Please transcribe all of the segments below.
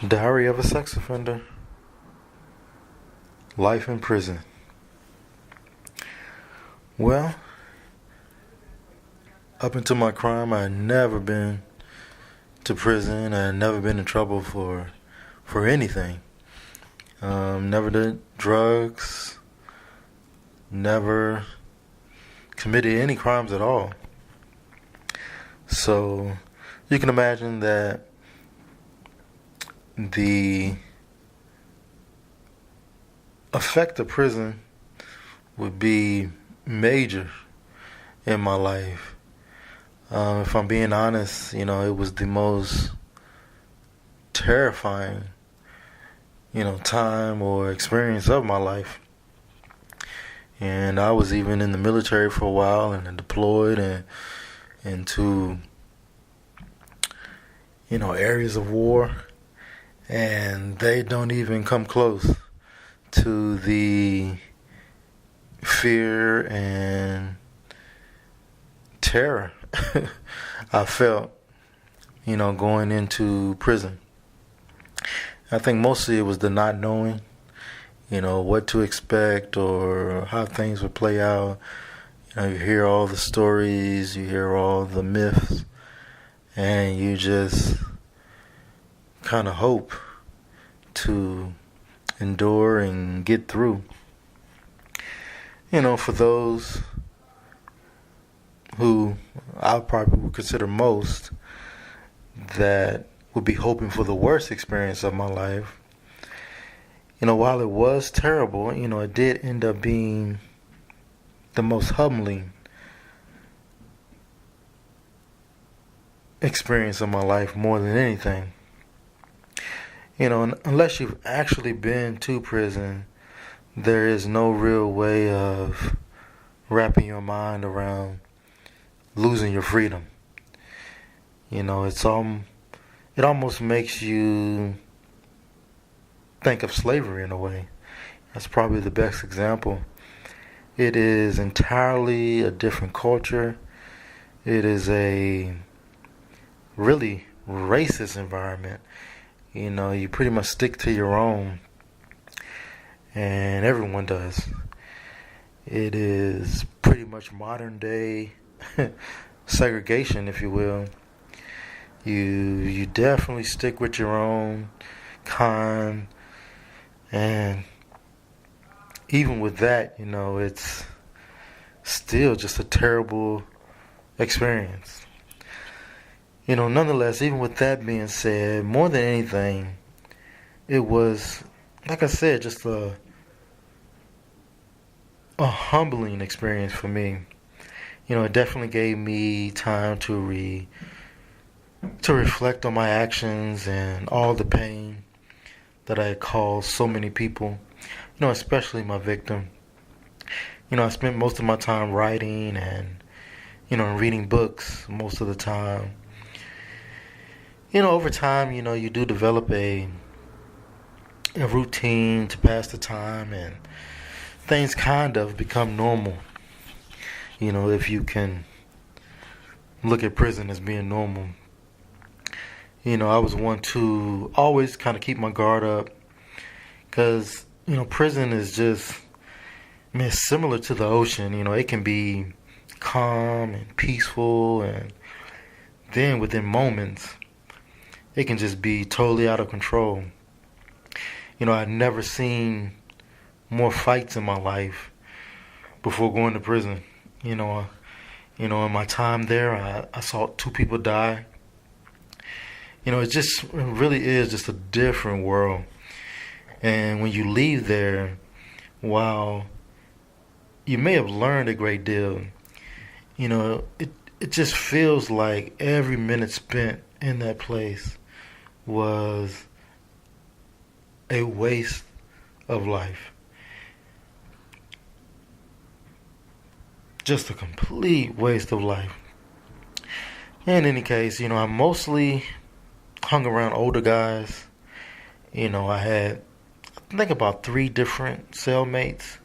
Diary of a Sex Offender. Life in Prison. Well, up until my crime, I had never been to prison. I had never been in trouble for anything. Never did drugs. Never committed any crimes at all. So you can imagine that the effect of prison would be major in my life. If I'm being honest, it was the most terrifying, time or experience of my life. And I was even in the military for a while and deployed and into, areas of war. And they don't even come close to the fear and terror I felt, going into prison. I think mostly it was the not knowing, what to expect or how things would play out. You hear all the stories, you hear all the myths, and you just kind of hope to endure and get through. For those who I probably would consider most that would be hoping for the worst experience of my life, while it was terrible, it did end up being the most humbling experience of my life more than anything. Unless you've actually been to prison, there is no real way of wrapping your mind around losing your freedom. It almost makes you think of slavery in a way. That's probably the best example. It is entirely a different culture. It is a really racist environment. You pretty much stick to your own, and everyone does. It is pretty much modern day segregation, if you will. You definitely stick with your own kind, and even with that, it's still just a terrible experience. Nonetheless, even with that being said, more than anything, it was, like I said, just a humbling experience for me. It definitely gave me time to reflect on my actions and all the pain that I had caused so many people, especially my victim. I spent most of my time writing and, reading books most of the time. Over time, you do develop a routine to pass the time, and things kind of become normal. If you can look at prison as being normal. I was one to always kind of keep my guard up because, prison is just, it's similar to the ocean. It can be calm and peaceful, and then within moments, it can just be totally out of control. I'd never seen more fights in my life before going to prison. In my time there, I saw 2 people die. It really is just a different world. And when you leave there, while you may have learned a great deal, it just feels like every minute spent in that place was a waste of life. Just a complete waste of life. In any case, I mostly hung around older guys. I had, I think, about 3 different cellmates,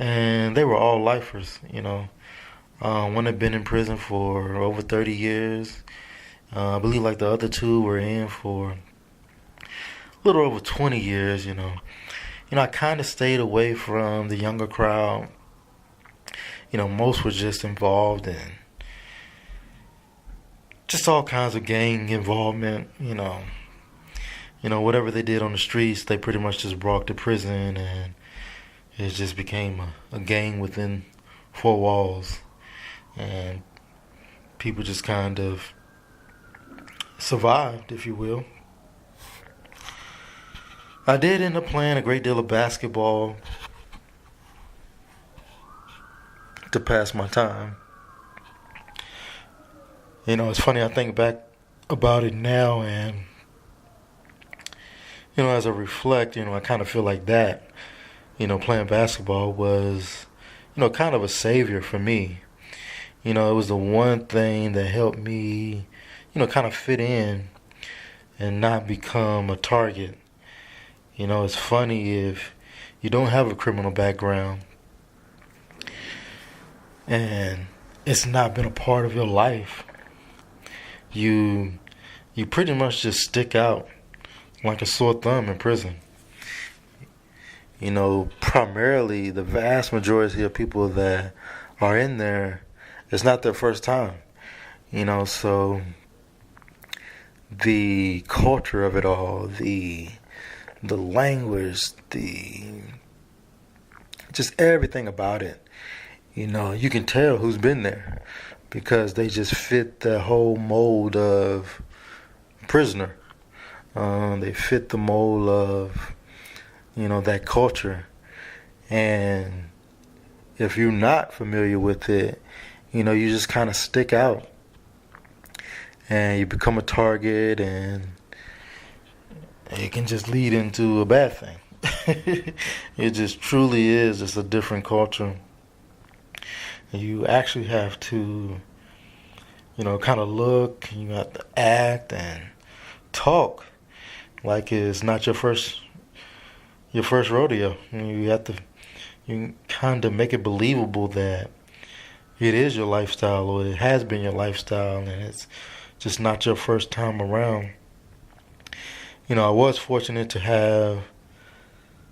and they were all lifers. One had been in prison for over 30 years. I believe like the other 2 were in for little over 20 years, I kind of stayed away from the younger crowd. Most were just involved in just all kinds of gang involvement. Whatever they did on the streets, they pretty much just brought to prison, and it just became a gang within four walls, and people just kind of survived, if you will. I did end up playing a great deal of basketball to pass my time. It's funny, I think back about it now, and as I reflect, I kind of feel like that, playing basketball was, kind of a savior for me. It was the one thing that helped me, kind of fit in and not become a target. It's funny, if you don't have a criminal background and it's not been a part of your life, you pretty much just stick out like a sore thumb in prison. Primarily the vast majority of people that are in there, it's not their first time. So the culture of it all, the language, just everything about it, you can tell who's been there, because they just fit the whole mold of prisoner. They fit the mold of, that culture. And if you're not familiar with it, you just kind of stick out. And you become a target, and it can just lead into a bad thing. It just truly is just a different culture. You actually have to, kind of look, and you have to act and talk like it's not your first rodeo. You kind of make it believable that it is your lifestyle, or it has been your lifestyle, and it's just not your first time around. I was fortunate to have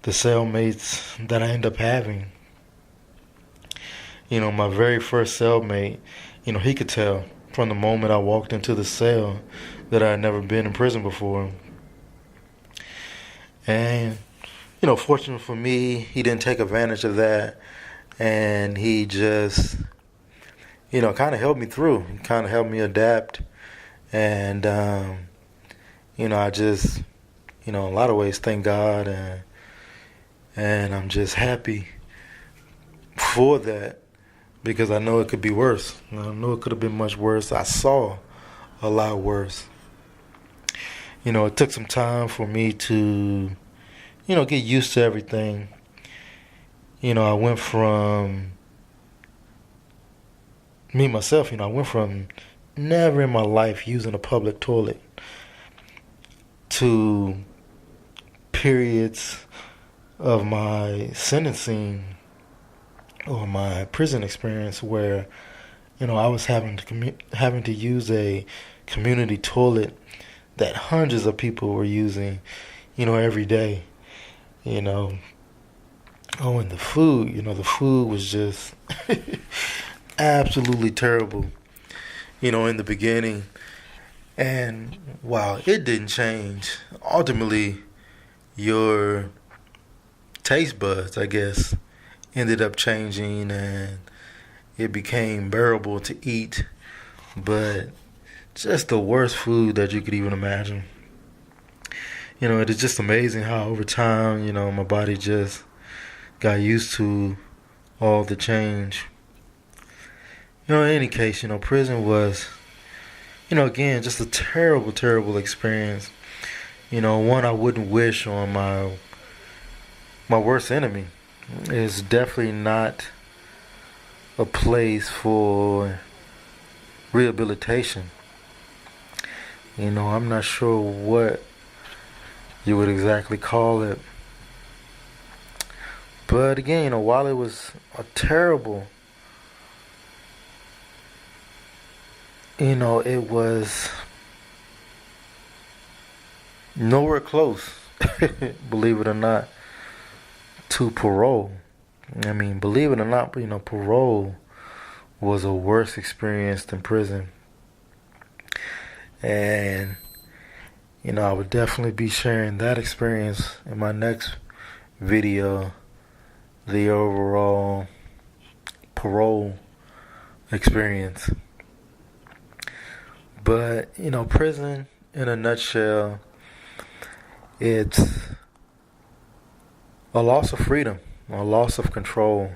the cellmates that I ended up having. My very first cellmate, he could tell from the moment I walked into the cell that I had never been in prison before. And, fortunate for me, he didn't take advantage of that. And he just, kind of helped me through. He kind of helped me adapt. And, I just, in a lot of ways, thank God. And I'm just happy for that, because I know it could be worse. I know it could have been much worse. I saw a lot worse. It took some time for me to, get used to everything. I went from me, myself, I went from never in my life using a public toilet to periods of my sentencing or my prison experience where, I was having to use a community toilet that hundreds of people were using, every day. And the food, the food was just absolutely terrible, in the beginning. And while it didn't change, ultimately your taste buds, I guess, ended up changing, and it became bearable to eat, but just the worst food that you could even imagine. It is just amazing how over time, my body just got used to all the change. In any case, prison was, again, just a terrible, terrible experience. One I wouldn't wish on my worst enemy. It's definitely not a place for rehabilitation. I'm not sure what you would exactly call it. But again, while it was a terrible, it was nowhere close believe it or not, to parole. I mean, believe it or not, parole was a worse experience than prison. And, I would definitely be sharing that experience in my next video, the overall parole experience. But, prison in a nutshell, it's a loss of freedom, a loss of control.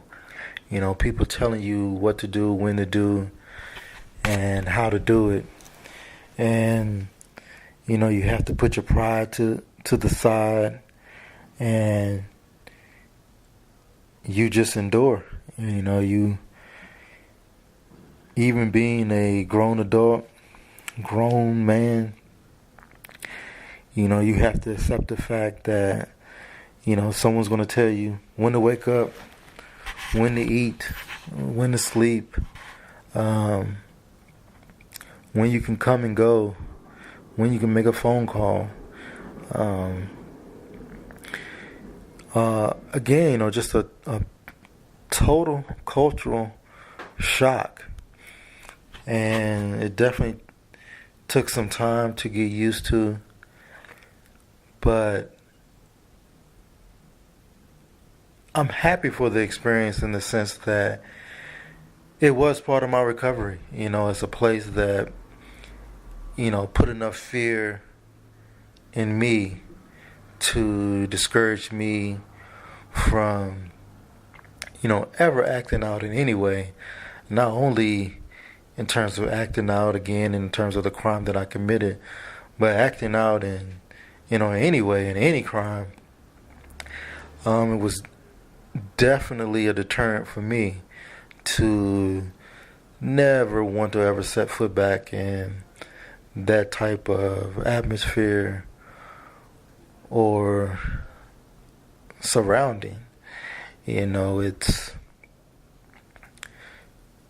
People telling you what to do, when to do, and how to do it. And, you have to put your pride to the side and you just endure. You, even being a grown adult, grown man, you have to accept the fact that, someone's going to tell you when to wake up, when to eat, when to sleep, when you can come and go, when you can make a phone call. Again, just a total cultural shock. And it definitely took some time to get used to. But I'm happy for the experience in the sense that it was part of my recovery. It's a place that, put enough fear in me to discourage me from, ever acting out in any way. Not only in terms of acting out again in terms of the crime that I committed, but acting out in, any way, in any crime. It was definitely a deterrent for me to never want to ever set foot back in that type of atmosphere or surrounding. It's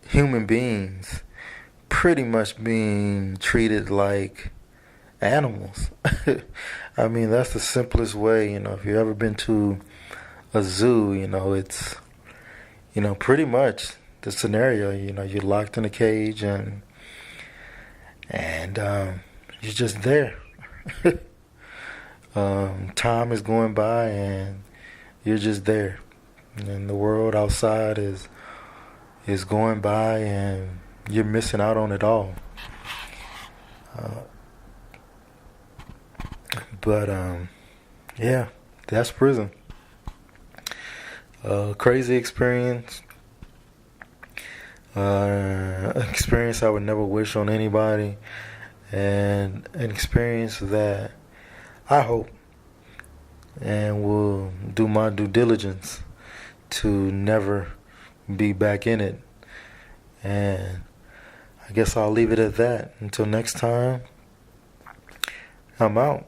human beings pretty much being treated like animals. I mean, that's the simplest way. If you've ever been to a zoo, it's, pretty much the scenario. You're locked in a cage and you're just there. Time is going by and you're just there. And the world outside is going by and you're missing out on it all. But yeah, that's prison. Crazy experience. Experience I would never wish on anybody. And an experience that I hope and will do my due diligence to never be back in it. And I guess I'll leave it at that. Until next time, I'm out.